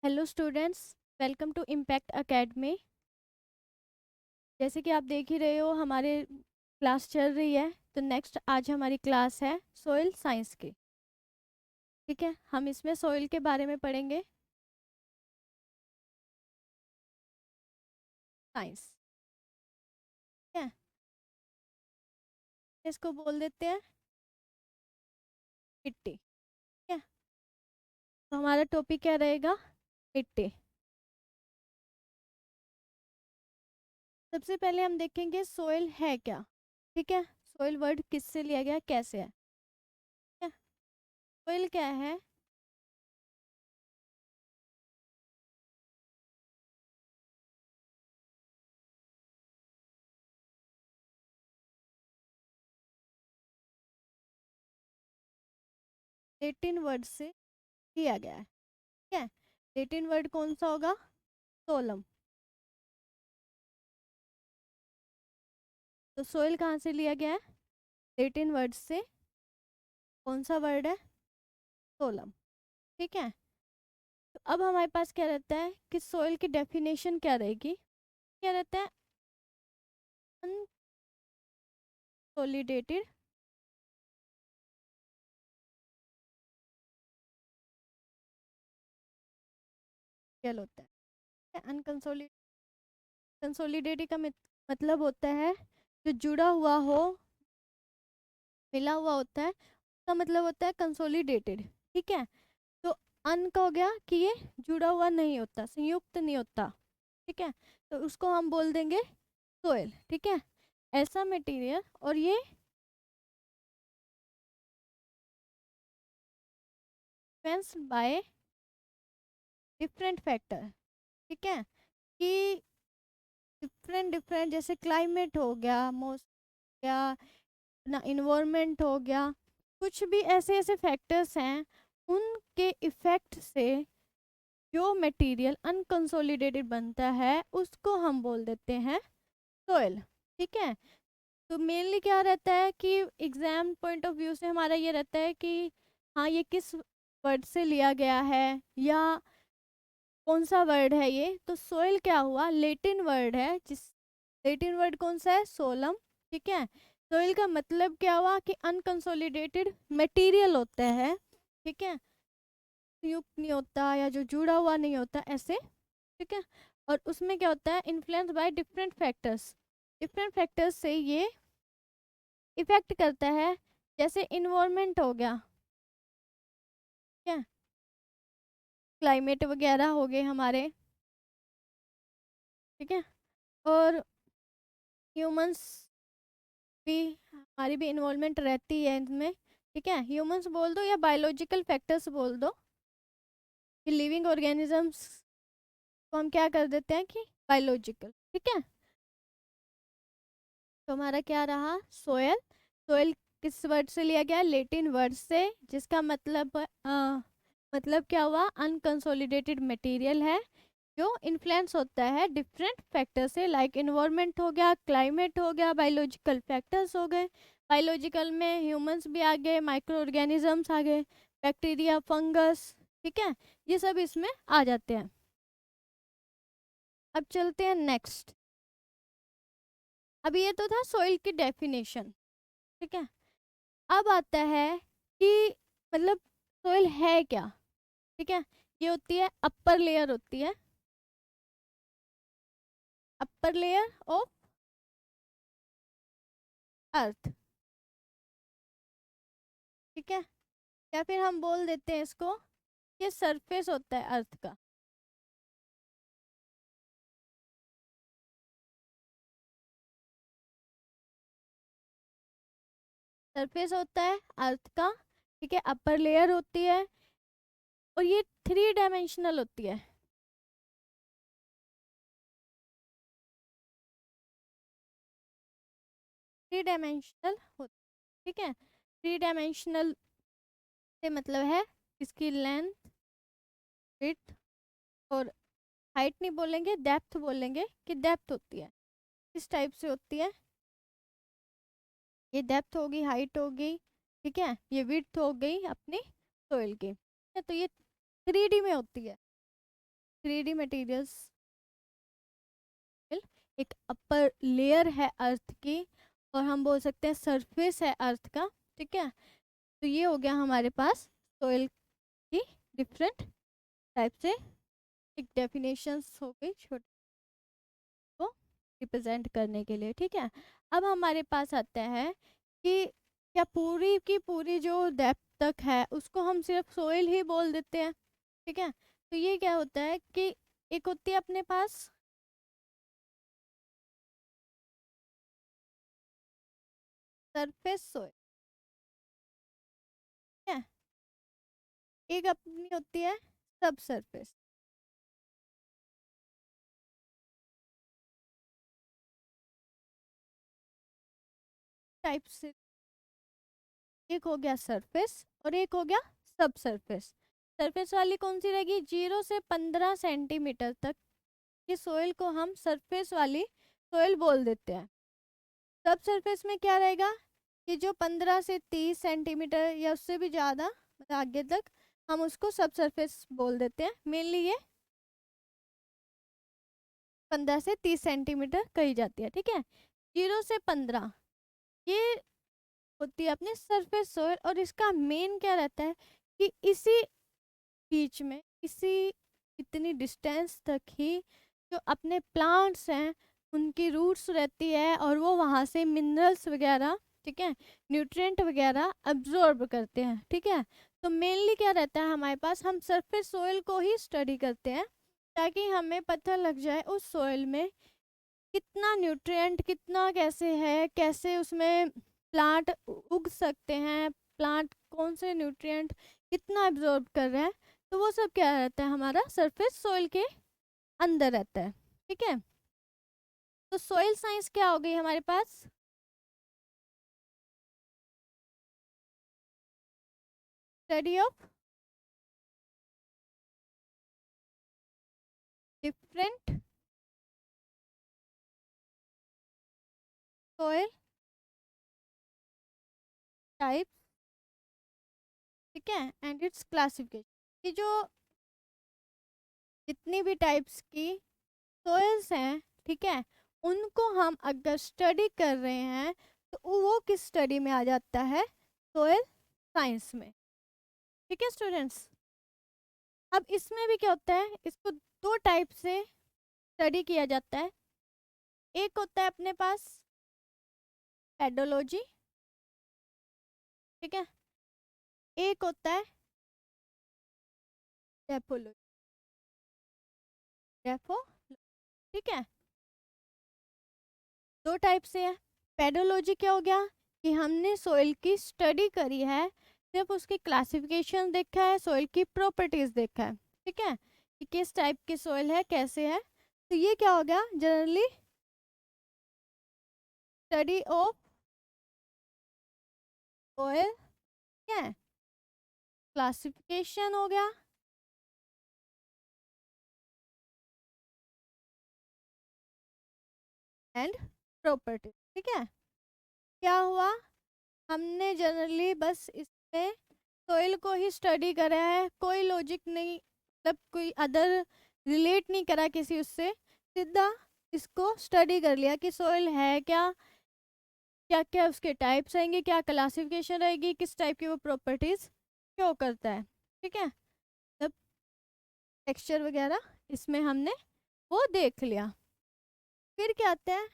Hello students, welcome to impact academy. जैसे कि आप देख ही रहे हो हमारे क्लास चल रही है। तो नेक्स्ट आज हमारी क्लास है सोइल साइंस की। ठीक है, हम इसमें सोइल के बारे में पढ़ेंगे। साइंस, ठीक है, इसको बोल देते हैं मिट्टी। ठीक है, तो हमारा टॉपिक क्या रहेगा? मिट्टी। सबसे पहले हम देखेंगे सोइल है क्या। ठीक है, सोइल वर्ड किससे लिया गया, कैसे है। ठीक है, सोइल क्या है? लेटिन वर्ड से लिया गया है। ठीक है, लेटिन वर्ड कौन सा होगा? सोलम। तो सोइल कहाँ से लिया गया है? लेटिन वर्ड से। कौन सा वर्ड है? सोलम। ठीक है, तो अब हमारे पास क्या रहता है कि सोइल की डेफिनेशन क्या रहेगी? क्या रहता है? अनसोलिडेटेड, क्या होता है? कंसोलिडेटेड का मतलब होता है जो जुड़ा हुआ हो, मिला हुआ होता है, उसका मतलब होता है कंसोलिडेटेड। ठीक है, तो अन का हो गया कि ये जुड़ा हुआ नहीं होता, संयुक्त नहीं होता। ठीक है, तो उसको हम बोल देंगे सोइल। ठीक है, ऐसा मटेरियल, और ये इन्फ्लुएंस बाय डिफरेंट फैक्टर। ठीक है, कि डिफरेंट डिफरेंट, जैसे क्लाइमेट हो गया, मौसम हो गया ना, इन्वायरमेंट हो गया, कुछ भी ऐसे ऐसे फैक्टर्स हैं, उनके इफेक्ट से जो मटेरियल अनकंसोलिडेटेड बनता है उसको हम बोल देते हैं सोइल। ठीक है, तो मेनली क्या रहता है कि एग्जाम पॉइंट ऑफ व्यू से हमारा ये रहता है कि हाँ, ये किस वर्ड से लिया गया है या कौन सा वर्ड है ये। तो सोइल क्या हुआ? लेटिन वर्ड है, जिस लेटिन वर्ड कौन सा है? सोलम। ठीक है, सोइल का मतलब क्या हुआ कि अनकंसोलिडेटेड मटेरियल होता है। ठीक है, संयुक्त नहीं होता या जो जुड़ा हुआ नहीं होता, ऐसे। ठीक है, और उसमें क्या होता है? Influence by different factors. Different factors से ये इफेक्ट करता है, जैसे इन्वायरमेंट हो गया, ठीक है, क्लाइमेट वगैरह हो गए हमारे। ठीक है, और ह्यूमंस भी, हमारी भी इन्वॉल्वमेंट रहती है इनमें। ठीक है, ह्यूमंस बोल दो या बायोलॉजिकल फैक्टर्स बोल दो, कि लिविंग ऑर्गेनिजम्स को हम क्या कर देते हैं कि बायोलॉजिकल। ठीक है, तो हमारा क्या रहा? सोयल। सोयल किस वर्ड से लिया गया? लेटिन वर्ड से, जिसका मतलब क्या हुआ? अनकंसोलिडेटेड मटेरियल है जो इन्फ्लुएंस होता है डिफरेंट फैक्टर से, लाइक इन्वायरमेंट हो गया, क्लाइमेट हो गया, बायोलॉजिकल फैक्टर्स हो गए। बायोलॉजिकल में ह्यूमंस भी आ गए, माइक्रो ऑर्गेनिजम्स आ गए, बैक्टीरिया, फंगस। ठीक है, ये सब इसमें आ जाते हैं। अब चलते हैं नेक्स्ट। अब ये तो था सोइल की डेफिनेशन। ठीक है, अब आता है कि मतलब सोइल है क्या। ठीक है, ये होती है अपर लेयर, होती है अपर लेयर ऑफ अर्थ। ठीक है, या फिर हम बोल देते हैं इसको, ये सरफेस होता है अर्थ का। सरफेस होता है अर्थ का। ठीक है, अपर लेयर होती है, और ये 3 डायमेंशनल होती है। 3 डायमेंशनल होती है। ठीक है, 3 डायमेंशनल से मतलब है इसकी लेंथ, विड्थ और हाइट नहीं बोलेंगे, डेप्थ बोलेंगे, कि डेप्थ होती है इस टाइप से होती है। ये डेप्थ होगी, हाइट होगी। ठीक है, ये विड्थ हो गई अपनी सोइल की। ठीक है, तो ये 3D में होती है। 3D मटेरियल्स, एक अपर लेयर है अर्थ की, और हम बोल सकते हैं सरफेस है अर्थ का, ठीक है। तो ये हो गया हमारे पास सोइल की डिफरेंट टाइप से एक डेफिनेशंस हो गई छोटे को रिप्रेजेंट करने के लिए, ठीक है। अब हमारे पास आता है कि क्या पूरी की पूरी जो डेप्थ तक है उसको हम सिर्फ सोइल ही बोल देते हैं, ठीक है। तो ये क्या होता है कि एक होती है अपने पास सरफेस सोइल, ठीक है, एक अपनी होती है सब सरफेस टाइप से। एक हो गया सरफेस और एक हो गया सब सरफेस। सरफेस वाली कौन सी रहेगी, 0 से 15 सेंटीमीटर तक की सोइल को हम सरफेस वाली सोइल बोल देते हैं। सब सरफेस में क्या रहेगा कि जो 15 से 30 सेंटीमीटर या उससे भी ज़्यादा मतलब आगे तक, हम उसको सब सरफेस बोल देते हैं। मेनली ये 15 से 30 सेंटीमीटर कही जाती है, ठीक है। 0 से 15 ये होती है अपनी सरफेस सोइल, और इसका मेन क्या रहता है कि इसी बीच में, इसी इतनी डिस्टेंस तक ही जो अपने प्लांट्स हैं उनकी रूट्स रहती है, और वो वहाँ से मिनरल्स वगैरह, ठीक है, न्यूट्रिएंट वगैरह अब्जॉर्ब करते हैं, ठीक है। तो मेनली क्या रहता है हमारे पास, हम सरफेस सोइल को ही स्टडी करते हैं ताकि हमें पता लग जाए उस सोइल में कितना न्यूट्रिएंट, कितना कैसे है, कैसे उसमें प्लांट उग सकते हैं, प्लांट कौन से न्यूट्रिएंट कितना एब्जॉर्ब कर रहे हैं। तो वो सब क्या रहता है हमारा सरफेस सोइल के अंदर रहता है, ठीक है। तो सोइल साइंस क्या हो गई हमारे पास, study of different soil type, ठीक है, एंड इट्स क्लासिफिकेशन। ये जो जितनी भी टाइप्स की सोइल्स हैं, ठीक है, उनको हम अगर स्टडी कर रहे हैं तो वो किस स्टडी में आ जाता है, सोइल साइंस में, ठीक है स्टूडेंट्स। अब इसमें भी क्या होता है, इसको दो टाइप से स्टडी किया जाता है। एक होता है अपने पास पेडोलॉजी, ठीक है, एक होता है डेफोलॉजी, डेफो, ठीक है। दो टाइप से है। पेडोलॉजी क्या हो गया कि हमने सोइल की स्टडी करी है, सिर्फ उसकी क्लासिफिकेशन देखा है, सोइल की प्रॉपर्टीज देखा है, ठीक है, कि किस टाइप की सोइल है, कैसे है। तो ये क्या हो गया, जनरली स्टडी ऑफ सोइल, क्या है, क्लासिफिकेशन हो गया, एंड प्रॉपर्टी, ठीक है। क्या हुआ, हमने जनरली बस इसमें सोइल को ही स्टडी करा है, कोई लॉजिक नहीं, मतलब कोई अदर रिलेट नहीं करा किसी उससे, सीधा इसको स्टडी कर लिया कि सोइल है क्या, क्या क्या उसके टाइप्स रहेंगे, क्या क्लासिफिकेशन रहेगी, किस टाइप की वो प्रॉपर्टीज शो करता है, ठीक है। तब टेक्सचर वगैरह इसमें हमने वो देख लिया। फिर क्या आता है,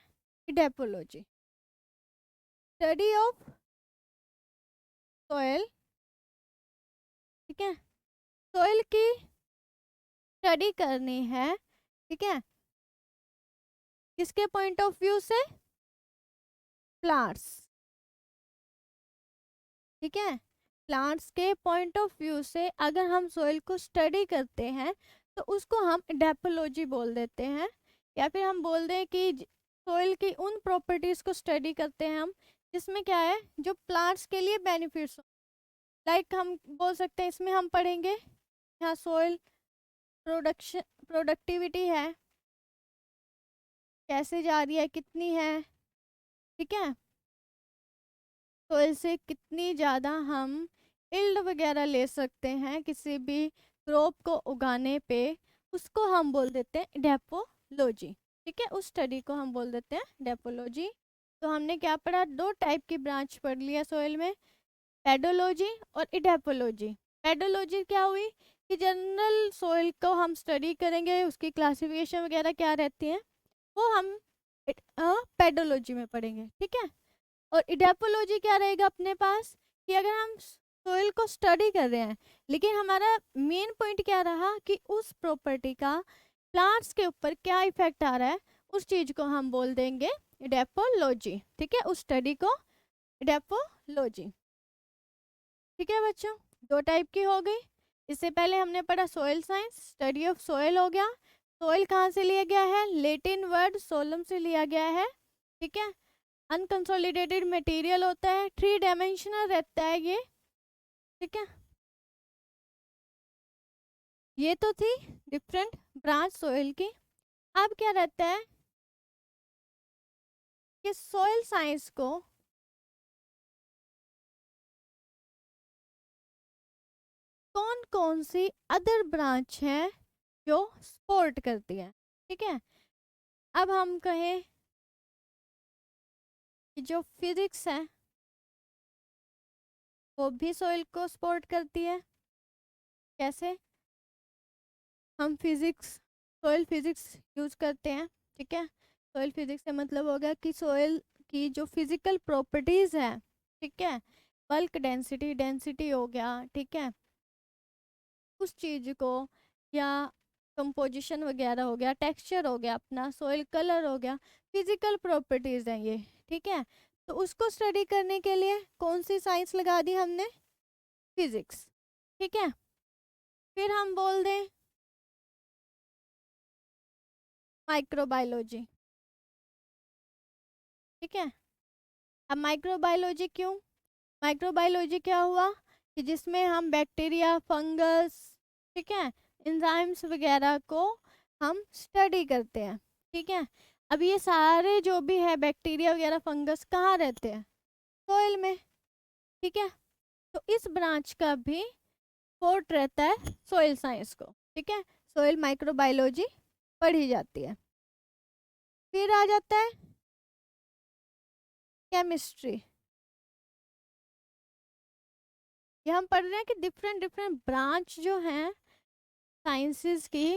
डेपोलॉजी, स्टडी ऑफ सोइल, ठीक है। सोइल की स्टडी करनी है, ठीक है, किसके पॉइंट ऑफ व्यू से, प्लांट्स, ठीक है, प्लांट्स के पॉइंट ऑफ व्यू से अगर हम सोइल को स्टडी करते हैं तो उसको हम डेपोलॉजी बोल देते हैं, या फिर हम बोल दें कि सोइल की उन प्रॉपर्टीज को स्टडी करते हैं हम जिसमें क्या है, जो प्लांट्स के लिए बेनिफिट्स हो। लाइक हम बोल सकते हैं इसमें हम पढ़ेंगे यहाँ सोइल प्रोडक्शन, प्रोडक्टिविटी है, कैसे जा रही है, कितनी है, ठीक है, सोइल से कितनी ज़्यादा हम इल्ड वगैरह ले सकते हैं किसी भी क्रॉप को उगाने पे, उसको हम बोल देते हैं डेपोलॉजी। ठीक है, उस स्टडी को हम बोल देते हैं डेपोलॉजी। तो हमने क्या पढ़ा, दो टाइप की ब्रांच पढ़ लिया सोइल में, पेडोलॉजी और इडेपोलॉजी। पेडोलॉजी क्या हुई कि जनरल सोइल को हम स्टडी करेंगे, उसकी क्लासिफिकेशन वगैरह क्या रहती है वो हम पेडोलॉजी में पढ़ेंगे। ठीक है, और इडेपोलॉजी क्या रहेगा अपने पास कि अगर हम सोइल को स्टडी कर रहे हैं लेकिन हमारा मेन पॉइंट क्या रहा कि उस प्रॉपर्टी का प्लांट्स के ऊपर क्या इफेक्ट आ रहा है, उस चीज को हम बोल देंगे इडेपोलॉजी। ठीक है, उस स्टडी को इडेपोलॉजी। ठीक है बच्चों, दो टाइप की हो गई। इससे पहले हमने पढ़ा soil science, study of soil हो गया। सोइल कहाँ से लिया गया है, लेटिन वर्ड सोलम से लिया गया है। ठीक है, अनकंसोलिडेटेड मटेरियल होता है, थ्री डायमेंशनल रहता है ये। ठीक है, ये तो थी डिफरेंट ब्रांच सोइल की। अब क्या रहता है कि सोइल साइंस को कौन कौन सी अदर ब्रांच है जो सपोर्ट करती है। ठीक है, अब हम कहें कि जो फिजिक्स है वो भी सोइल को सपोर्ट करती है। कैसे, हम फिजिक्स, सोइल फिजिक्स यूज करते हैं। ठीक है, सोइल फिजिक्स से मतलब हो गया कि सोइल की जो फिजिकल प्रॉपर्टीज है, ठीक है, बल्क डेंसिटी, डेंसिटी हो गया, ठीक है, उस चीज को, या कंपोजिशन वगैरह हो गया, टेक्सचर हो गया, अपना सोइल कलर हो गया, फिजिकल प्रॉपर्टीज हैं ये। ठीक है, तो उसको स्टडी करने के लिए कौन सी साइंस लगा दी हमने, फिजिक्स। ठीक है, फिर हम बोल दें माइक्रोबायोलॉजी। ठीक है, अब माइक्रोबायोलॉजी क्यों, माइक्रोबायोलॉजी क्या हुआ कि जिसमें हम बैक्टीरिया, फंगस, ठीक है, एंजाइम्स वगैरह को हम स्टडी करते हैं। ठीक है, अब ये सारे जो भी है बैक्टीरिया वगैरह, फंगस कहाँ रहते हैं, सोइल में। ठीक है, तो इस ब्रांच का भी सपोर्ट रहता है सोइल साइंस को। ठीक है, सोइल माइक्रोबायोलॉजी पढ़ी जाती है। फिर आ जाता है केमिस्ट्री। ये हम पढ़ रहे हैं कि डिफरेंट डिफरेंट ब्रांच जो हैं साइंसेस की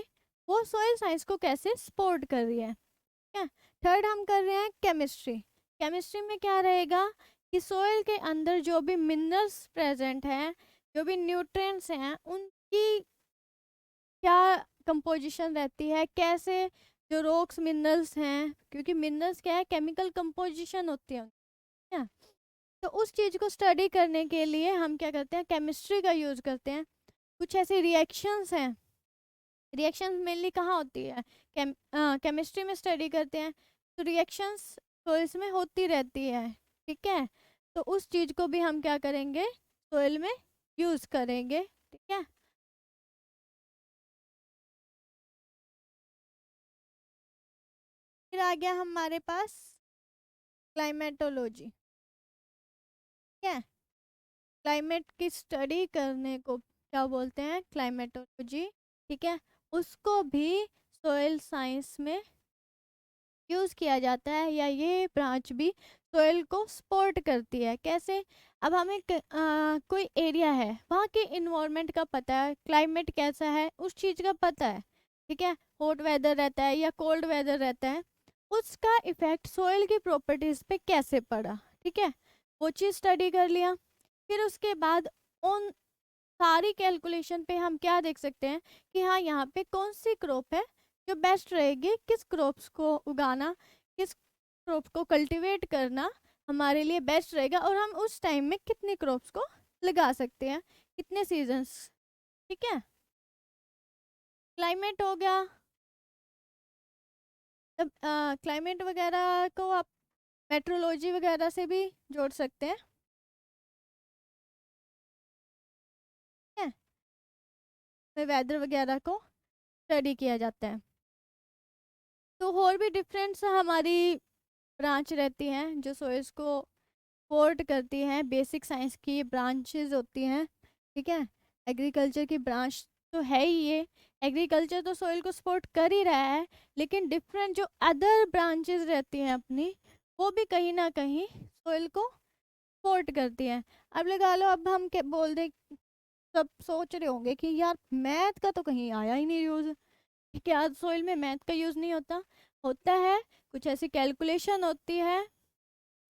वो सोइल साइंस को कैसे सपोर्ट कर रही है। ठीक है, थर्ड हम कर रहे हैं केमिस्ट्री। केमिस्ट्री में क्या रहेगा कि सोइल के अंदर जो भी मिनरल्स प्रेजेंट हैं, जो भी न्यूट्रिएंट्स हैं, उनकी क्या कंपोजिशन रहती है, कैसे जो रॉक्स मिनरल्स हैं, क्योंकि मिनरल्स क्या है, केमिकल कंपोजिशन होती है। ठीक है, तो उस चीज़ को स्टडी करने के लिए हम क्या करते हैं, केमिस्ट्री का यूज़ करते हैं। कुछ ऐसे रिएक्शंस हैं, रिएक्शंस मेनली कहाँ होती है, केमिस्ट्री में स्टडी करते हैं, तो रिएक्शंस तो इसमें होती रहती है। ठीक है, तो उस चीज़ को भी हम क्या करेंगे, सोइल में यूज़ करेंगे। ठीक है, फिर आ गया हमारे पास क्लाइमेटोलॉजी। ठीक है, क्लाइमेट की स्टडी करने को क्या बोलते हैं, क्लाइमेटोलॉजी। ठीक है, उसको भी सोइल साइंस में यूज़ किया जाता है, या ये ब्रांच भी सोइल को सपोर्ट करती है। कैसे, अब हमें कोई एरिया है, वहाँ के इन्वायरमेंट का पता है, क्लाइमेट कैसा है उस चीज़ का पता है। ठीक है, हॉट वेदर रहता है या कोल्ड वेदर रहता है, उसका इफेक्ट सोइल की प्रॉपर्टीज पे कैसे पड़ा। ठीक है, वो चीज़ स्टडी कर लिया। फिर उसके बाद उन सारी कैलकुलेशन पे हम क्या देख सकते हैं कि हाँ यहाँ पे कौन सी क्रॉप है जो बेस्ट रहेगी, किस क्रॉप्स को उगाना, किस क्रॉप को कल्टीवेट करना हमारे लिए बेस्ट रहेगा, और हम उस टाइम में कितने क्रॉप्स को लगा सकते हैं, कितने सीजन्स। ठीक है, क्लाइमेट हो गया। अब क्लाइमेट वगैरह को आप मेट्रोलॉजी वगैरह से भी जोड़ सकते हैं। ठीक है, वेदर वगैरह को स्टडी किया जाता है। तो और भी डिफरेंट हमारी ब्रांच रहती हैं जो सोइल्स को सपोर्ट करती हैं, बेसिक साइंस की ब्रांचेस होती हैं। ठीक है, एग्रीकल्चर की ब्रांच तो है ही ये, एग्रीकल्चर तो सॉइल को सपोर्ट कर ही रहा है, लेकिन डिफरेंट जो अदर ब्रांचेस रहती हैं अपनी, वो भी कहीं ना कहीं सॉइल को सपोर्ट करती हैं। अब लगा लो, अब हम क्या बोल दे, सब सोच रहे होंगे कि यार मैथ का तो कहीं आया ही नहीं यूज, क्या सॉइल में मैथ का यूज नहीं होता? होता है, कुछ ऐसी कैलकुलेशन होती है,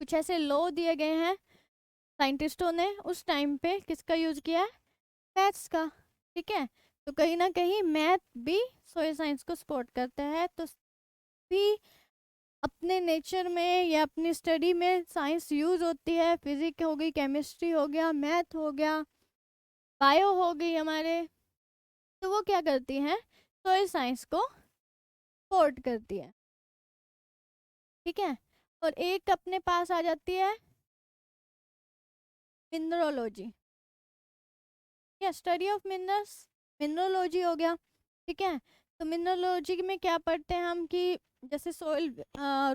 कुछ ऐसे लॉ दिए गए हैं साइंटिस्टों ने उस टाइम पे, किसका यूज किया है? मैथ्स का। ठीक है, तो कहीं ना कहीं मैथ भी सोयल साइंस को सपोर्ट करता है। तो भी अपने नेचर में या अपनी स्टडी में साइंस यूज होती है, फिजिक्स हो गई, केमिस्ट्री हो गया, मैथ हो गया, बायो हो गई हमारे, तो वो क्या करती हैं? सोयल साइंस को सपोर्ट करती है। ठीक है, और एक अपने पास आ जाती है मिनरोलॉजी, या स्टडी ऑफ मिनरल्स, मिनरोलॉजी हो गया। ठीक है, तो मिनरोलॉजी में क्या पढ़ते हैं हम कि जैसे सोइल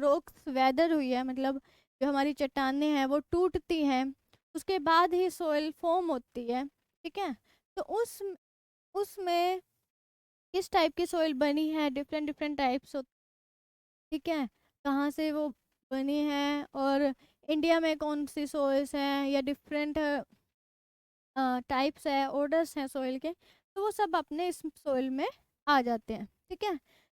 रॉक्स वेदर हुई है, मतलब जो हमारी चट्टानें हैं वो टूटती हैं, उसके बाद ही सोइल फॉर्म होती है। ठीक है, तो उसमें किस टाइप की सोइल बनी है, डिफरेंट डिफरेंट टाइप्स होती। ठीक है, कहाँ से वो बनी है, और इंडिया में कौन सी सोइल्स हैं, या डिफरेंट टाइप्स है, ऑर्डर्स हैं सोइल के, तो वो सब अपने इस सोइल में आ जाते हैं। ठीक है,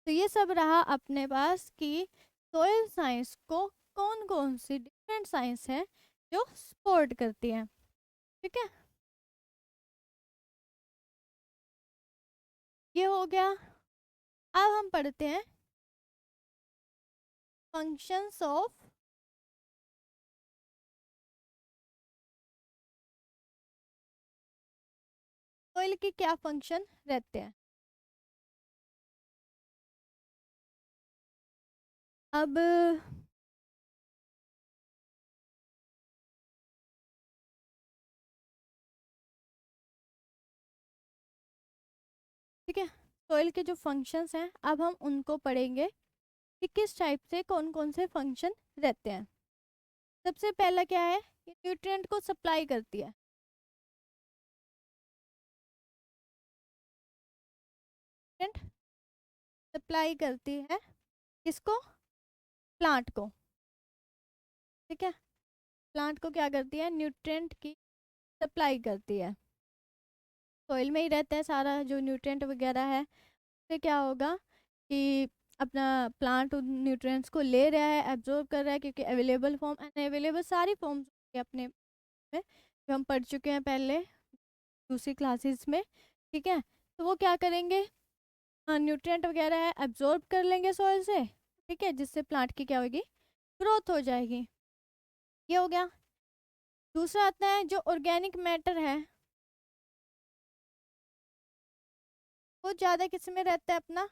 तो ये सब रहा अपने पास कि सोइल साइंस को कौन कौन सी डिफरेंट साइंस है जो सपोर्ट करती है। ठीक है, ये हो गया। अब हम पढ़ते हैं फंक्शंस ऑफ सोइल के, क्या फंक्शन रहते हैं। अब ठीक है, सोइल के जो फंक्शंस हैं अब हम उनको पढ़ेंगे कि किस टाइप से कौन कौन से फंक्शन रहते हैं। सबसे पहला क्या है? ये न्यूट्रिएंट को सप्लाई करती है। न्यूट्रिएंट सप्लाई करती है किसको? प्लांट को। ठीक है, प्लांट को क्या करती है? न्यूट्रिएंट की सप्लाई करती है। सॉइल में ही रहता है सारा जो न्यूट्रिएंट वगैरह है। फिर क्या होगा कि अपना प्लांट उन न्यूट्रिएंट्स को ले रहा है, एब्जॉर्ब कर रहा है, क्योंकि अवेलेबल फॉर्म, अनअवेलेबल सारी फॉर्म्स अपने में जो हम पढ़ चुके हैं पहले दूसरी क्लासेस में। ठीक है, तो वो क्या करेंगे? न्यूट्रिएंट वगैरह है, एब्जॉर्ब कर लेंगे सॉइल से। ठीक है, जिससे प्लांट की क्या होगी? ग्रोथ हो जाएगी। ये हो गया। दूसरा आता है जो ऑर्गेनिक मैटर है, वो ज़्यादा किस में रहता है? अपना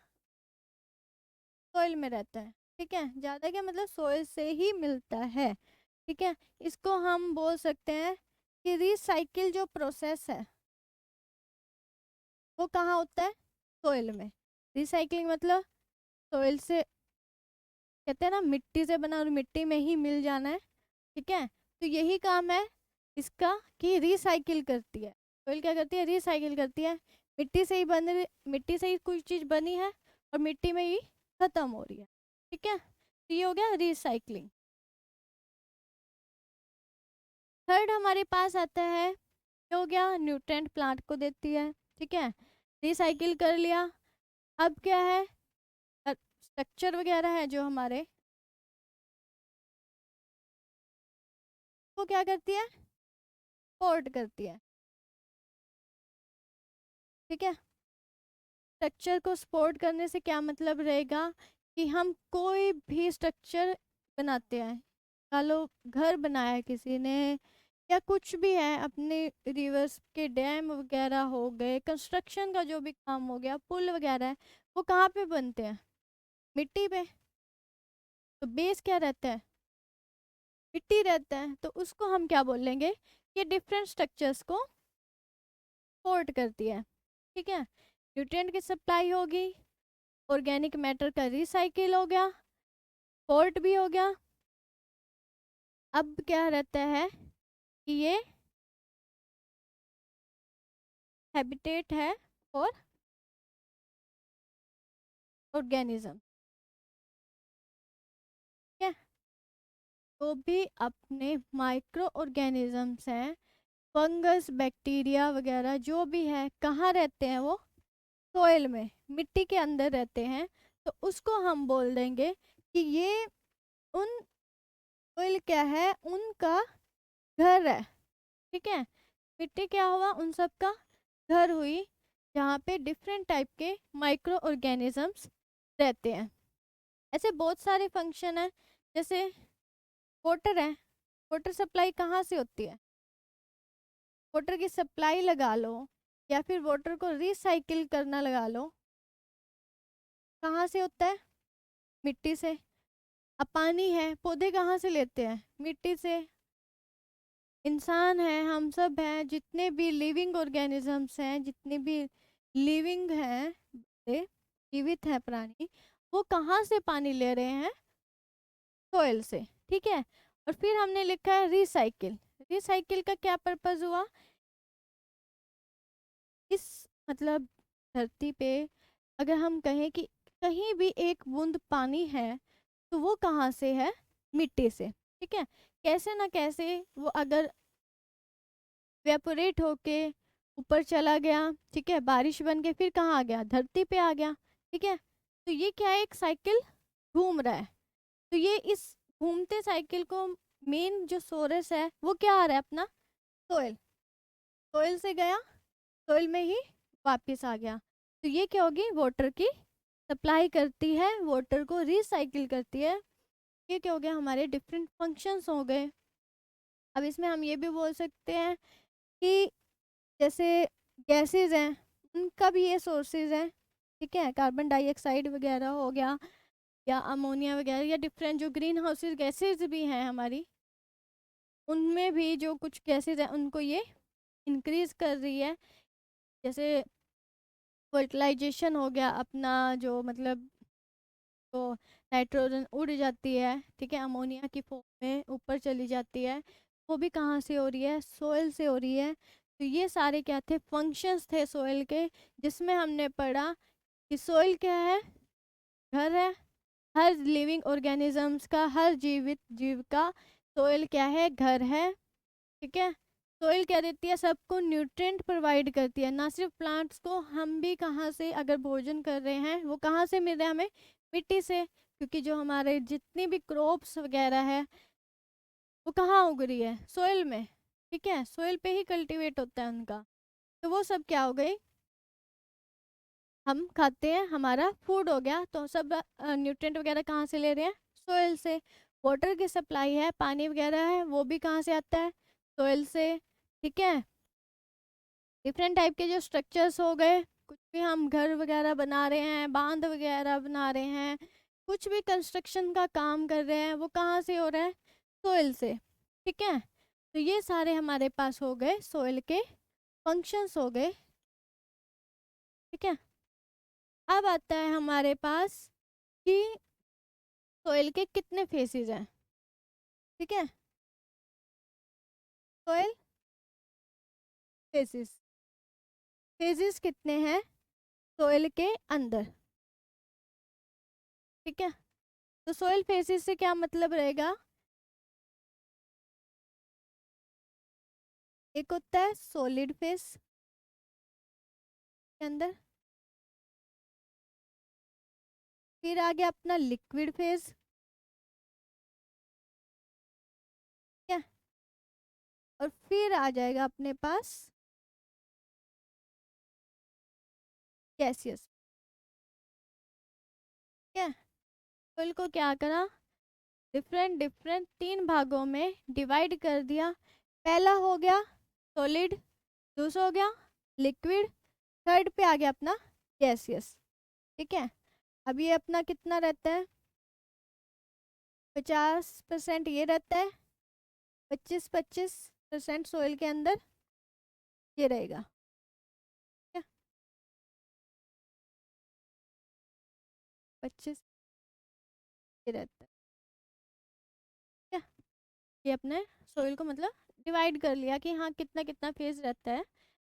सॉइल में रहता है। ठीक है, ज़्यादा क्या मतलब सॉइल से ही मिलता है। ठीक है, इसको हम बोल सकते हैं कि रिसाइकिल जो प्रोसेस है वो कहाँ होता है? सॉइल में। रिसाइकलिंग मतलब सॉइल से, कहते हैं ना मिट्टी से बना और मिट्टी में ही मिल जाना है। ठीक है, तो यही काम है इसका कि रिसाइकिल करती है। सॉइल क्या करती है? रिसाइकिल करती है। मिट्टी से ही मिट्टी से ही कुछ चीज़ बनी है और मिट्टी में ही खत्म हो रही है। ठीक है, तो ये हो गया रिसाइकलिंग। थर्ड हमारे पास आता है, ये हो गया न्यूट्रेंट प्लांट को देती है। ठीक है, रिसाइकिल कर लिया। अब क्या है? स्ट्रक्चर वगैरह है जो हमारे, वो क्या करती है? सपोर्ट करती है। ठीक है, स्ट्रक्चर को सपोर्ट करने से क्या मतलब रहेगा कि हम कोई भी स्ट्रक्चर बनाते हैं, लो घर बनाया है किसी ने, या कुछ भी है, अपने रिवर्स के डैम वगैरह हो गए, कंस्ट्रक्शन का जो भी काम हो गया, पुल वगैरह है, वो कहाँ पे बनते हैं? मिट्टी पे। तो बेस क्या रहता है? मिट्टी रहता है। तो उसको हम क्या बोलेंगे? ये डिफरेंट स्ट्रक्चर्स को सपोर्ट करती है। ठीक है, न्यूट्रिएंट की सप्लाई होगी, ऑर्गेनिक मैटर का रिसाइकिल हो गया, सपोर्ट भी हो गया। अब क्या रहता है कि ये हैबिटेट है फॉर ऑर्गेनिज्म, ठीक है। तो भी अपने माइक्रो ऑर्गेनिजम्स हैं, फंगस बैक्टीरिया वगैरह जो भी है, कहाँ रहते हैं वो? सोइल में, मिट्टी के अंदर रहते हैं। तो उसको हम बोल देंगे कि ये उन सोइल क्या है, उनका घर है, ठीक है। मिट्टी क्या हुआ, उन सब का घर हुई, जहाँ पे डिफरेंट टाइप के माइक्रो ऑर्गेनिजम्स रहते हैं। ऐसे बहुत सारे फंक्शन है, जैसे वाटर है, वाटर सप्लाई कहाँ से होती है? वाटर की सप्लाई लगा लो, या फिर वाटर को रिसाइकिल करना लगा लो, कहाँ से होता है? मिट्टी से। अब पानी है, पौधे कहाँ से लेते हैं? मिट्टी से। इंसान है, हम सब हैं, जितने भी लिविंग ऑर्गेनिजम्स हैं, जितने भी लिविंग हैं, जीवित हैं प्राणी, वो कहाँ से पानी ले रहे हैं? सोइल से, ठीक है। और फिर हमने लिखा है रिसाइकिल। रिसाइकिल का क्या पर्पज हुआ? इस मतलब धरती पे अगर हम कहें कि कहीं भी एक बूंद पानी है, तो वो कहाँ से है? मिट्टी से, ठीक है। कैसे ना कैसे वो अगर वेपोरेट होके ऊपर चला गया, ठीक है, बारिश बन के फिर कहाँ आ गया? धरती पे आ गया, ठीक है। तो ये क्या है, एक साइकिल घूम रहा है। तो ये इस घूमते साइकिल को मेन जो सोर्स है वो क्या आ रहा है? अपना सोइल। सोइल से गया, सोइल में ही वापस आ गया। तो ये क्या होगी? वाटर की सप्लाई करती है, वाटर को रिसाइकिल करती है। ये क्या हो गया? हमारे डिफरेंट फंक्शंस हो गए। अब इसमें हम ये भी बोल सकते हैं कि जैसे गैसेस हैं, उनका भी ये सोर्सेज हैं, ठीक है। कार्बन डाइऑक्साइड वगैरह हो गया, या अमोनिया वगैरह, या डिफरेंट जो ग्रीन हाउसेज गैसेज भी हैं हमारी, उनमें भी जो कुछ गैसेज हैं उनको ये इंक्रीज कर रही है। जैसे फर्टिलाइजेशन हो गया अपना, जो मतलब तो नाइट्रोजन उड़ जाती है, ठीक है, अमोनिया की फॉर्म में ऊपर चली जाती है, वो भी कहाँ से हो रही है? सोइल से हो रही है। तो ये सारे क्या थे? फंक्शंस थे सोइल के, जिसमें हमने पढ़ा कि सोइल क्या है? घर है। हर लिविंग ऑर्गेनिजम्स का, हर जीवित जीव का सोइल क्या है? घर है, ठीक है। सोइल क्या देती है? सबको न्यूट्रिएंट प्रोवाइड करती है, ना सिर्फ प्लांट्स को। हम भी कहाँ से अगर भोजन कर रहे हैं, वो कहाँ से मिल रहा है हमें? मिट्टी से, क्योंकि जो हमारे जितनी भी क्रॉप्स वगैरह है वो कहाँ उग रही है? सोइल में, ठीक है। सोइल पे ही कल्टीवेट होता है उनका। तो वो सब क्या हो गई? हम खाते हैं, हमारा फूड हो गया। तो सब न्यूट्रिएंट वगैरह कहाँ से ले रहे हैं? सोइल से। वाटर की सप्लाई है, पानी वगैरह है, वो भी कहाँ से आता है? सोइल से, ठीक है। डिफरेंट टाइप के जो स्ट्रक्चर्स हो गए, कुछ भी हम घर वगैरह बना रहे हैं, बांध वगैरह बना रहे हैं, कुछ भी कंस्ट्रक्शन का काम कर रहे हैं, वो कहाँ से हो रहा है? सोइल से, ठीक है। तो ये सारे हमारे पास हो गए सोइल के फंक्शंस हो गए, ठीक है। अब आता है हमारे पास कि सोइल के कितने फेसेस हैं, ठीक है। सोइल फेसेस, फेसेस कितने हैं सोइल के अंदर, ठीक है। तो सोइल फेसेस से क्या मतलब रहेगा? एक होता है सॉलिड फेस के अंदर, फिर आ गया अपना लिक्विड फेज, ठीक है। और फिर आ जाएगा अपने पास गैसियस, ठीक है। सोइल को क्या करा? डिफरेंट डिफरेंट तीन भागों में डिवाइड कर दिया। पहला हो गया सॉलिड, दूसरा हो गया लिक्विड, थर्ड पे आ गया अपना गैसियस, ठीक है। अब ये अपना कितना रहता है? 50% ये रहता है, 25% सोइल के अंदर ये रहेगा, ठीक है। 25 ये रहता है, ठीक है। ये अपने सोइल को मतलब डिवाइड कर लिया कि हाँ कितना कितना फेज रहता है,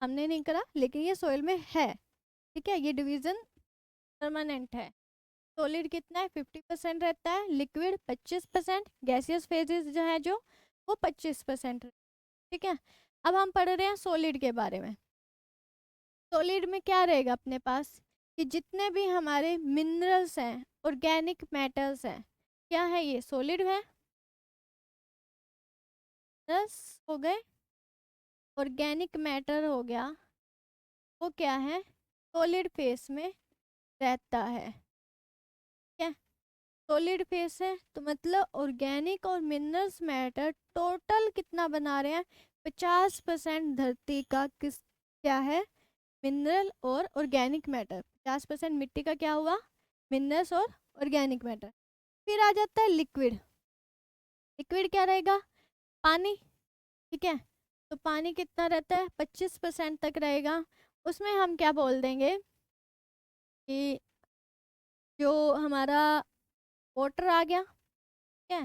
हमने नहीं करा, लेकिन ये सोइल में है, ठीक है। ये डिवीजन परमानेंट है। सॉलिड कितना है 50% रहता है, लिक्विड 25%, गैसियस फेजेस जो है जो वो 25%। ठीक है, अब हम पढ़ रहे हैं सॉलिड के बारे में। सॉलिड में क्या रहेगा अपने पास कि जितने भी हमारे मिनरल्स हैं, ऑर्गेनिक मैटर्स हैं, क्या है ये सॉलिड है। मिनरल्स हो गए, ऑर्गेनिक मैटर हो गया, वो क्या है सॉलिड फेस में रहता है। क्या सॉलिड फेस है तो मतलब ऑर्गेनिक और मिनरल्स मैटर टोटल कितना बना रहे हैं 50% धरती का किस क्या है मिनरल और ऑर्गेनिक मैटर। 50% मिट्टी का क्या हुआ मिनरल्स और ऑर्गेनिक मैटर। फिर आ जाता है लिक्विड। लिक्विड क्या रहेगा पानी। ठीक है, तो पानी कितना रहता है 25% तक रहेगा। उसमें हम क्या बोल देंगे कि जो हमारा वाटर आ गया। ठीक है,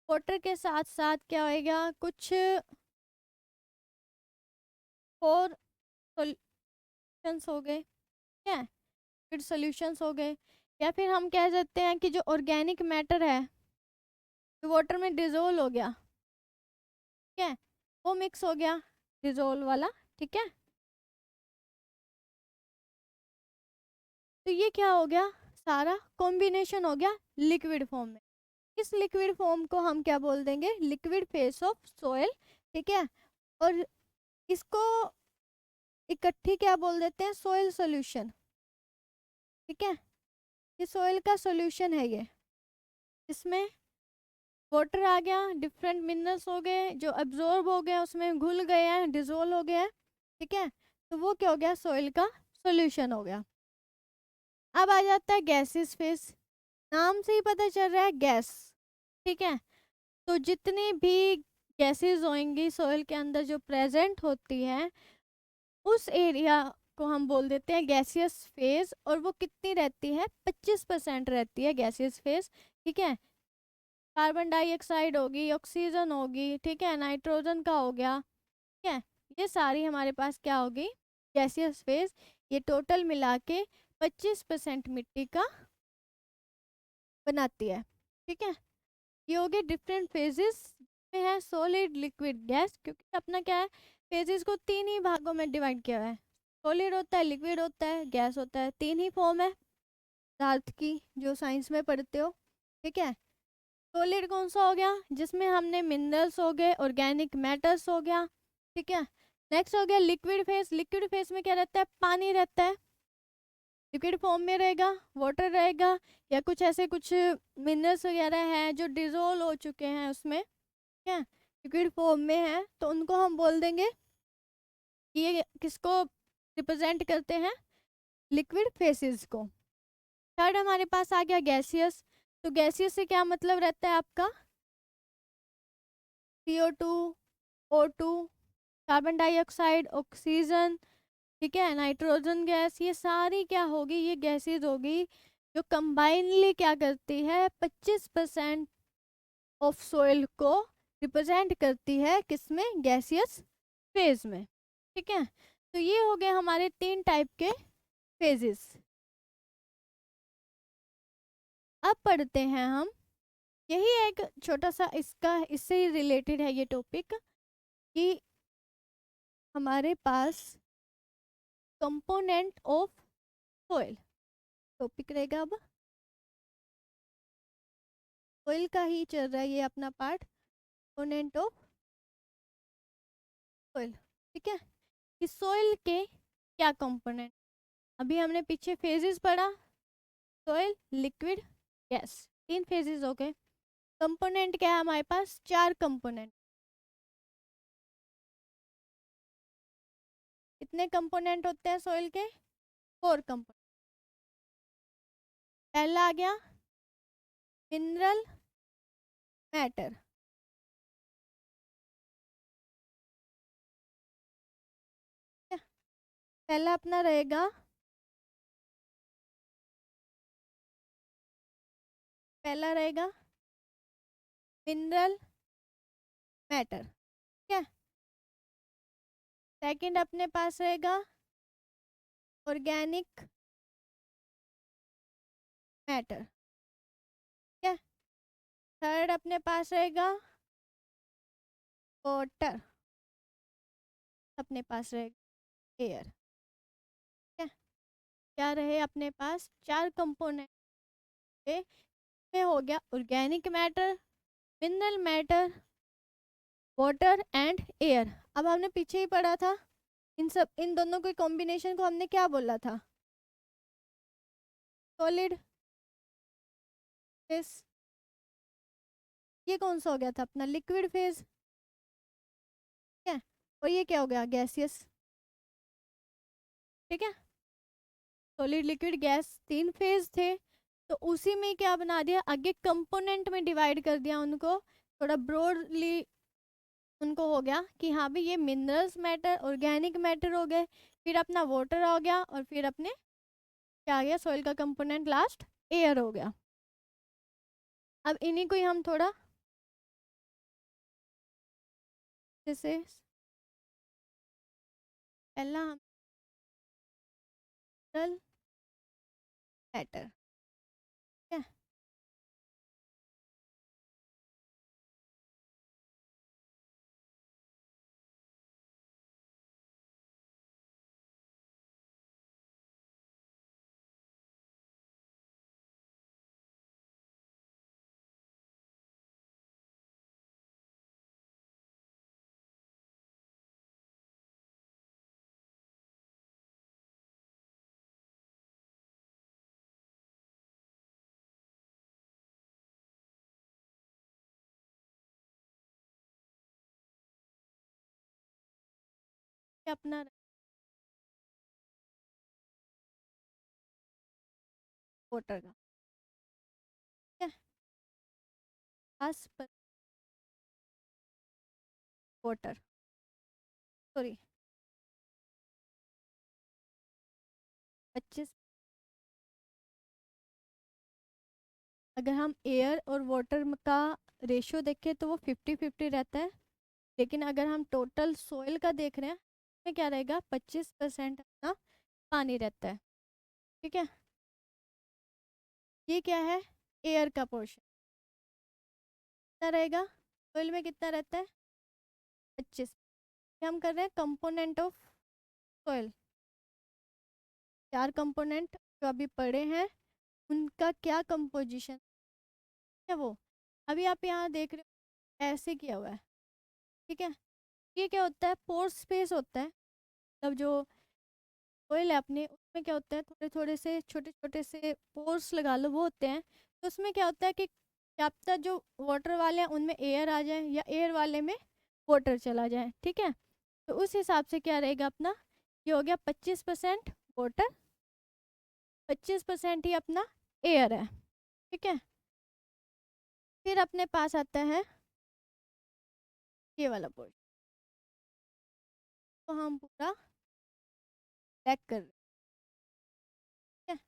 वाटर के साथ साथ क्या होएगा कुछ और सॉल्यूशंस हो गए। ठीक है, फिर सॉल्यूशंस हो गए, या फिर हम कह सकते हैं कि जो ऑर्गेनिक मैटर है जो वाटर में डिजोल्व हो गया। ठीक है, वो मिक्स हो गया डिजोल्व वाला। ठीक है, तो ये क्या हो गया सारा कॉम्बिनेशन हो गया लिक्विड फॉर्म में। इस लिक्विड फॉर्म को हम क्या बोल देंगे लिक्विड फेस ऑफ सॉइल। ठीक है, और इसको इकट्ठी क्या बोल देते हैं सॉइल सॉल्यूशन। ठीक है, ये सॉइल का सॉल्यूशन है ये, इसमें वाटर आ गया, डिफरेंट मिनरल्स हो गए जो अब्जॉर्ब हो गए उसमें घुल गए हैं डिजोल्व हो गए हैं। ठीक है, तो वो क्या हो गया सॉइल का सॉल्यूशन हो गया। अब आ जाता है गैसेस फेस, नाम से ही पता चल रहा है गैस। ठीक है, तो जितनी भी गैसेस होंगी सॉइल के अंदर जो प्रेजेंट होती हैं उस एरिया को हम बोल देते हैं गैसियस फेज, और वो कितनी रहती है 25% रहती है गैसियस फेज। ठीक है, कार्बन डाइऑक्साइड होगी, ऑक्सीजन होगी, ठीक है, नाइट्रोजन का हो गया। ठीक है, ये सारी हमारे पास क्या होगी गैसियस फेज। ये टोटल मिला के 25% मिट्टी का बनाती है। ठीक है, ये हो गए डिफरेंट फेजेस में है सॉलिड लिक्विड गैस, क्योंकि अपना क्या है फेजेस को तीन ही भागों में डिवाइड किया हुआ है। सॉलिड होता है, लिक्विड होता है, गैस होता है, तीन ही फॉर्म है पदार्थ की जो साइंस में पढ़ते हो। ठीक है, सॉलिड कौन सा हो गया जिसमें हमने मिनरल्स हो गए, ऑर्गेनिक मैटर्स हो गया। ठीक है, नेक्स्ट हो गया लिक्विड फेस। लिक्विड फेस में क्या रहता है पानी रहता है, लिक्विड फॉर्म में रहेगा, वाटर रहेगा, या कुछ ऐसे कुछ मिनरल्स वगैरह हैं जो डिजोल्व हो चुके हैं उसमें। ठीक है, लिक्विड फॉर्म में है तो उनको हम बोल देंगे कि ये किसको रिप्रेजेंट करते हैं लिक्विड फेसेस को। थर्ड हमारे पास आ गया गैसियस। तो गैसियस से क्या मतलब रहता है आपका CO2, O2, carbon dioxide, oxygen, ठीक है, नाइट्रोजन गैस, ये सारी क्या होगी ये गैसेज होगी जो कंबाइनली क्या करती है 25% ऑफ सोइल को रिप्रेजेंट करती है किसमें गैसियस फेज में। ठीक है, तो ये हो गए हमारे तीन टाइप के फेजेस। अब पढ़ते हैं हम, यही एक छोटा सा इसका इससे ही रिलेटेड है ये टॉपिक कि हमारे पास कंपोनेंट ऑफ सोइल टॉपिक रहेगा। अब सोइल का ही चल रहा है ये अपना पार्ट, कंपोनेंट ऑफ सोइल। ठीक है, इस सोइल के क्या कंपोनेंट, अभी हमने पीछे फेजेस पढ़ा सोइल लिक्विड गैस, तीन फेजेस हो गए। कंपोनेंट क्या है हमारे पास चार कंपोनेंट। कितने कंपोनेंट होते हैं सोइल के फोर कंपोनेंट। पहला आ गया मिनरल मैटर। पहला अपना रहेगा, पहला रहेगा मिनरल मैटर। ठीक है, सेकंड अपने पास रहेगा ऑर्गेनिक मैटर। ठीक है, थर्ड अपने पास रहेगा वाटर, अपने पास रहेगा एयर। ठीक है, क्या रहे अपने पास, चार कंपोनेंट में हो गया organic matter, mineral matter, water and air. अब हमने पीछे ही पढ़ा था, इन दोनों के कॉम्बिनेशन को हमने क्या बोला था, सॉलिड फेस। ये कौन सा हो गया था अपना लिक्विड फेज। ठीक है, और ये क्या हो गया गैसियस। ठीक है, सॉलिड लिक्विड गैस तीन फेज थे, तो उसी में क्या बना दिया, आगे कंपोनेंट में डिवाइड कर दिया उनको, थोड़ा ब्रॉडली उनको हो गया कि हाँ भाई ये मिनरल्स मैटर ऑर्गेनिक मैटर हो गए, फिर अपना वाटर हो गया, और फिर अपने क्या आ गया सॉइल का कंपोनेंट लास्ट एयर हो गया। अब इन्हीं को ही हम थोड़ा जैसे पहला हम मिनरल मैटर। ठीक है, ये अपना वाटर का। ठीक है, पास वाटर, सॉरी 25। अगर हम एयर और वाटर का रेशियो देखें तो वो 50-50 रहता है, लेकिन अगर हम टोटल सोइल का देख रहे हैं उसमें क्या रहेगा 25% अपना पानी रहता है। ठीक है, ये क्या है एयर का पोर्शन कितना रहेगा, सोइल में कितना रहता है 25। हम कर रहे हैं कंपोनेंट ऑफ सोइल, चार कंपोनेंट जो अभी पढ़े हैं उनका क्या कंपोजिशन है वो अभी आप यहाँ देख रहे हो ऐसे किया हुआ है। ठीक है, ये क्या होता है पोर स्पेस होता है, मतलब जो ऑयल है अपने उसमें क्या होता है थोड़े थोड़े से छोटे छोटे से पोर्स लगा लो वो होते हैं, तो उसमें क्या होता है कि क्या पता जो वाटर वाले हैं उनमें एयर आ जाए या एयर वाले में वाटर चला जाए। ठीक है, तो उस हिसाब से क्या रहेगा अपना, ये हो गया 25% वाटर, 25% ही अपना एयर है। ठीक है, फिर अपने पास आता है ये वाला पोर्शन, तो हम पूरा चेक कर रहे हैं।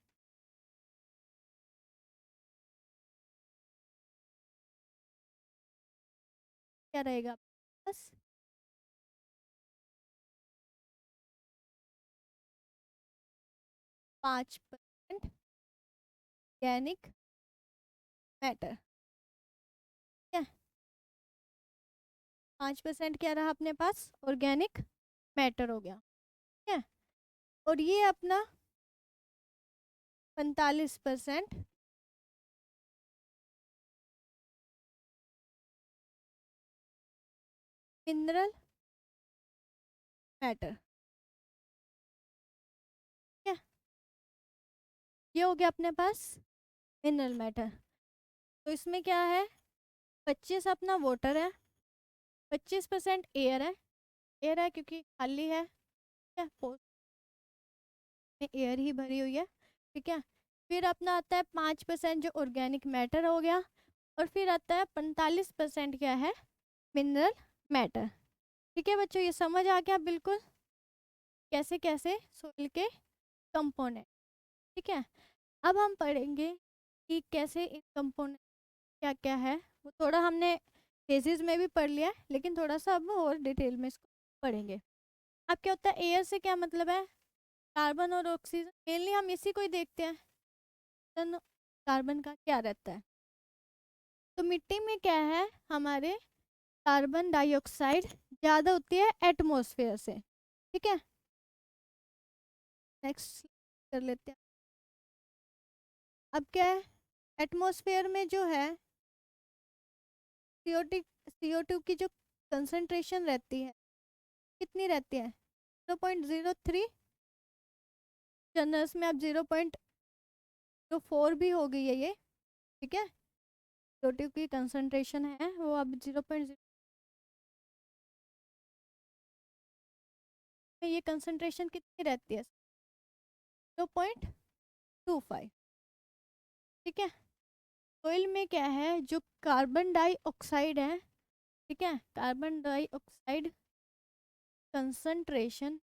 क्या रहेगा बस 5% ऑर्गेनिक मैटर। 5% क्या रहा अपने पास ऑर्गेनिक मैटर हो गया। ठीक है, और ये अपना 45% मिनरल मैटर। ठीक है, ये हो गया अपने पास मिनरल मैटर। तो इसमें क्या है 25 अपना वाटर है, 25% एयर है, एयर है क्योंकि खाली है, ठीक है पोर्स में एयर ही भरी हुई है। ठीक है, फिर अपना आता है 5% जो ऑर्गेनिक मैटर हो गया, और फिर आता है 45% क्या है मिनरल मैटर। ठीक है बच्चों, ये समझ आ गया बिल्कुल कैसे कैसे सोइल के कंपोनेंट। ठीक है, अब हम पढ़ेंगे कि कैसे इन कंपोनेंट क्या क्या है, वो थोड़ा हमने फेजेस में भी पढ़ लिया है लेकिन थोड़ा सा अब और डिटेल में इसको पढ़ेंगे। अब क्या होता है एयर से क्या मतलब है, कार्बन और ऑक्सीजन, मेनली हम इसी को ही देखते हैं, कार्बन का क्या रहता है। तो मिट्टी में क्या है, हमारे कार्बन डाइऑक्साइड ज़्यादा होती है एटमॉस्फेयर से। ठीक है, नेक्स्ट कर लेते हैं। अब क्या है, एटमॉस्फेयर में जो है CO2 की जो कंसंट्रेशन रहती है कितनी रहती है, 0.03। जनरल्स में अब 0.04 भी हो गई है ये। ठीक है, CO2 की कंसंट्रेशन है वो अब 0.0 में, ये कंसंट्रेशन कितनी रहती है, 0.25। ठीक है, ऑयल में क्या है, जो कार्बन डाइऑक्साइड है, ठीक है, कार्बन डाइऑक्साइड कंसंट्रेशन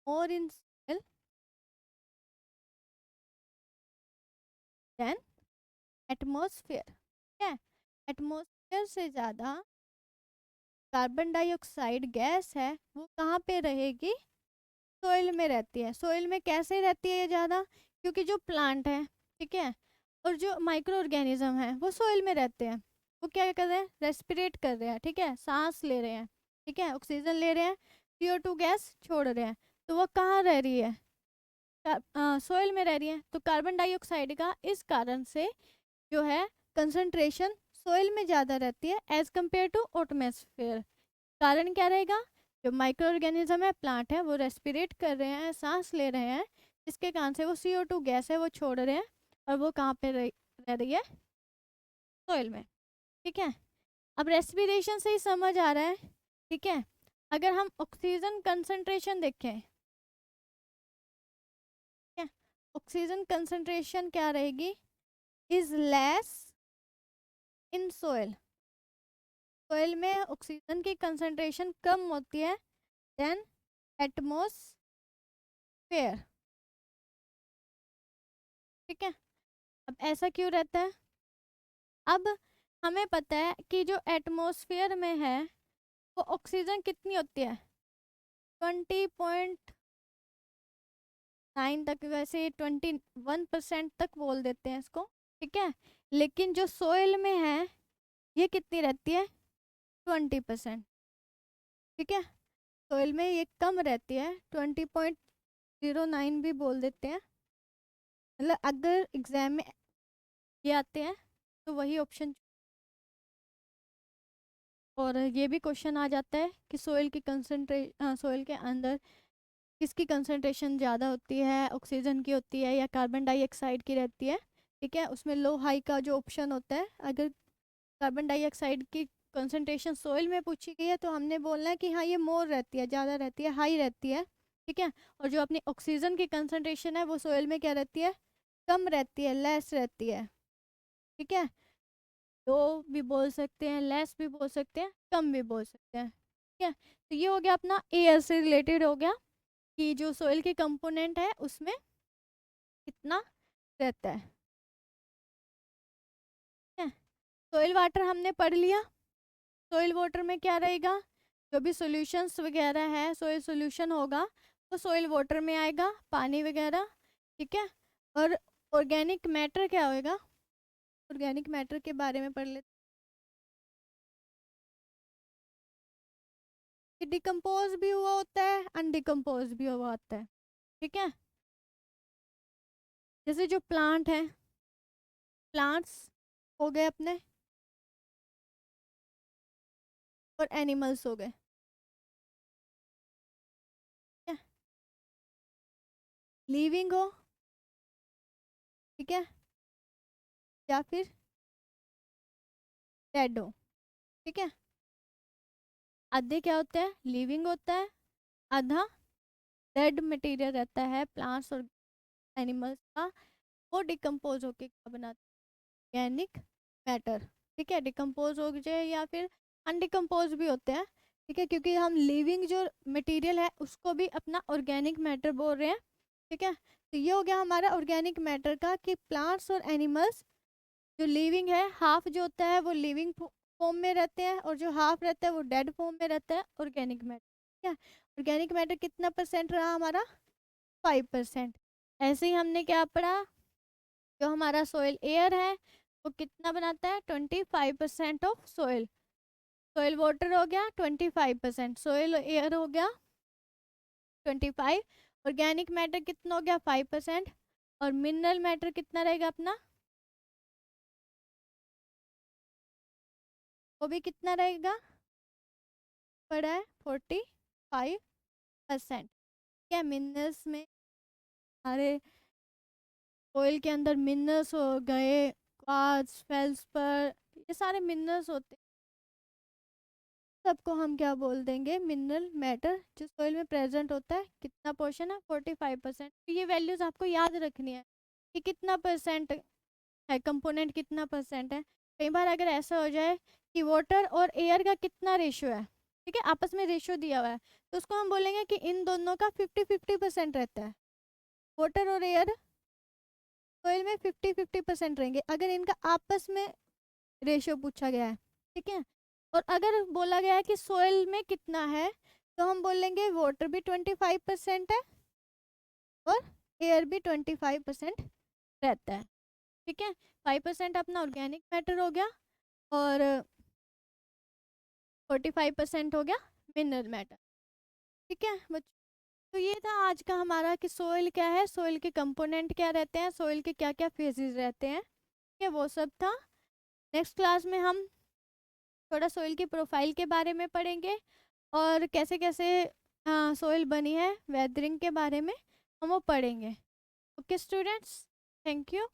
और इन ऑयल देन एटमॉस्फेयर। ठीक है, एटमॉस्फेयर से ज़्यादा कार्बन डाइऑक्साइड गैस है वो कहाँ पे रहेगी, सोइल में रहती है। सोइल में कैसे रहती है ये ज़्यादा, क्योंकि जो प्लांट है, ठीक है, और जो माइक्रो ऑर्गेनिज्म है वो सोइल में रहते हैं। वो क्या कर रहे हैं, रेस्पिरेट कर रहे हैं, ठीक है, सांस ले रहे हैं, ठीक है, ऑक्सीजन ले रहे हैं, CO2 गैस छोड़ रहे हैं। तो वो कहाँ रह रही है, सोइल में रह रही है। तो कार्बन डाइऑक्साइड का इस कारण से जो है कंसंट्रेशन सोइल में ज़्यादा रहती है एज कम्पेयर टू एटमॉस्फेयर। कारण क्या रहेगा, जो माइक्रो ऑर्गेनिज्म है, प्लांट है, वो रेस्पिरेट कर रहे हैं, सांस ले रहे हैं, जिसके कारण से वो CO2 गैस है वो छोड़ रहे हैं, और वो कहाँ पे रह रही है, सोइल में। ठीक है, अब रेस्पिरेशन से ही समझ आ रहा है। ठीक है, अगर हम ऑक्सीजन कंसंट्रेशन देखें, ठीक है, ऑक्सीजन कंसंट्रेशन क्या रहेगी, is less in soil. Soil में ऑक्सीजन की कंसंट्रेशन कम होती है देन एटमॉस्फेयर। ठीक है, अब ऐसा क्यों रहता है, अब हमें पता है कि जो एटमॉस्फेयर में है वो ऑक्सीजन कितनी होती है, 20.9 तक, वैसे 21% तक बोल देते हैं इसको। ठीक है, लेकिन जो सोइल में है ये कितनी रहती है, 20%। ठीक है, सोइल में ये कम रहती है, 20.09 भी बोल देते हैं। मतलब अगर एग्जाम में ये आते हैं तो वही ऑप्शन। और ये भी क्वेश्चन आ जाता है कि सोइल के अंदर किसकी कंसंट्रेशन ज़्यादा होती है, ऑक्सीजन की होती है या कार्बन डाइऑक्साइड की रहती है। ठीक है, उसमें लो हाई का जो ऑप्शन होता है, अगर कार्बन डाइऑक्साइड की कंसंट्रेशन सोइल में पूछी गई है तो हमने बोलना है कि हाँ ये मोर रहती है, ज़्यादा रहती है, हाई रहती है। ठीक है, और जो अपनी ऑक्सीजन की कंसंट्रेशन है वो सोइल में क्या रहती है, कम रहती है, लेस रहती है। ठीक है, लो भी बोल सकते हैं, लेस भी बोल सकते हैं, कम भी बोल सकते हैं। ठीक है, तो ये हो गया अपना एयर से रिलेटेड हो गया कि जो सोइल के कंपोनेंट है उसमें कितना रहता है। ठीक है, सोइल वाटर हमने पढ़ लिया। सोइल वाटर में क्या रहेगा, जो भी सॉल्यूशंस वगैरह है, सोइल सॉल्यूशन होगा वो सोइल वाटर में आएगा, पानी वगैरह। ठीक है, और ऑर्गेनिक मैटर क्या होएगा, ऑर्गेनिक मैटर के बारे में पढ़ लेते हैं। डिकम्पोज भी हुआ होता है, अनडिकम्पोज भी हुआ होता है। ठीक है, जैसे जो प्लांट है, प्लांट्स हो गए अपने, और एनिमल्स हो गए। ठीक है, लिविंग हो, ठीक है, या फिर डेड हो। ठीक है, आधे क्या होते हैं, लिविंग होता है, आधा डेड मटेरियल रहता है प्लांट्स और एनिमल्स का। वो डिकम्पोज होके क्या बनाते हैं, ऑर्गेनिक मैटर। ठीक है, डिकम्पोज हो जाए या फिर अनडिकम्पोज भी होते हैं। ठीक है, क्योंकि हम लिविंग जो मटेरियल है उसको भी अपना ऑर्गेनिक मैटर बोल रहे हैं। ठीक है, तो ये हो गया हमारा ऑर्गेनिक मैटर का कि प्लांट्स और एनिमल्स जो लिविंग है, हाफ जो होता है वो लिविंग फॉर्म में रहते हैं और जो हाफ रहता है वो डेड फॉर्म में रहता है, ऑर्गेनिक मैटर। ठीक है, ऑर्गेनिक मैटर कितना परसेंट रहा हमारा, 5%। ऐसे ही हमने क्या पढ़ा, जो हमारा सोइल एयर है वो कितना बनाता है, 25% ऑफ सोइल। सोइल वाटर हो गया 25%, सोइल एयर हो गया 25, ऑर्गेनिक मैटर कितना हो गया 5%, और मिनरल मैटर कितना रहेगा अपना, वो भी कितना रहेगा, पड़ा है 45%। क्या मिनरल्स में हमारे ऑयल के अंदर मिनरल्स हो गए, क्वार्ट्ज, फेल्सपर, ये सारे मिनरल्स होते हैं, सबको हम क्या बोल देंगे, मिनरल मैटर जो ऑयल में प्रेजेंट होता है। कितना पोर्शन है, 45%। ये वैल्यूज आपको याद रखनी है कि कितना परसेंट है, कंपोनेंट कितना परसेंट है। कई बार अगर ऐसा हो जाए कि वाटर और एयर का कितना रेशियो है, ठीक है, आपस में रेशियो दिया हुआ है, तो उसको हम बोलेंगे कि इन दोनों का 50-50% रहता है। वाटर और एयर सोइल में 50-50% रहेंगे अगर इनका आपस में रेशियो पूछा गया है, ठीक है। और अगर बोला गया है कि सोइल में कितना है, तो हम बोलेंगे वाटर भी 25% है और एयर भी 25% रहता है, ठीक है। 5% अपना ऑर्गेनिक मैटर हो गया और 45% हो गया मिनरल मैटर, ठीक है बच्चों। तो ये था आज का हमारा कि सोइल क्या है, सोइल के कंपोनेंट क्या रहते हैं, सोइल के क्या क्या फेजेस रहते हैं, ठीक है, वो सब था। नेक्स्ट क्लास में हम थोड़ा सोइल की प्रोफाइल के बारे में पढ़ेंगे और कैसे कैसे सोइल बनी है, वेदरिंग के बारे में हम वो पढ़ेंगे। Okay students, thank you.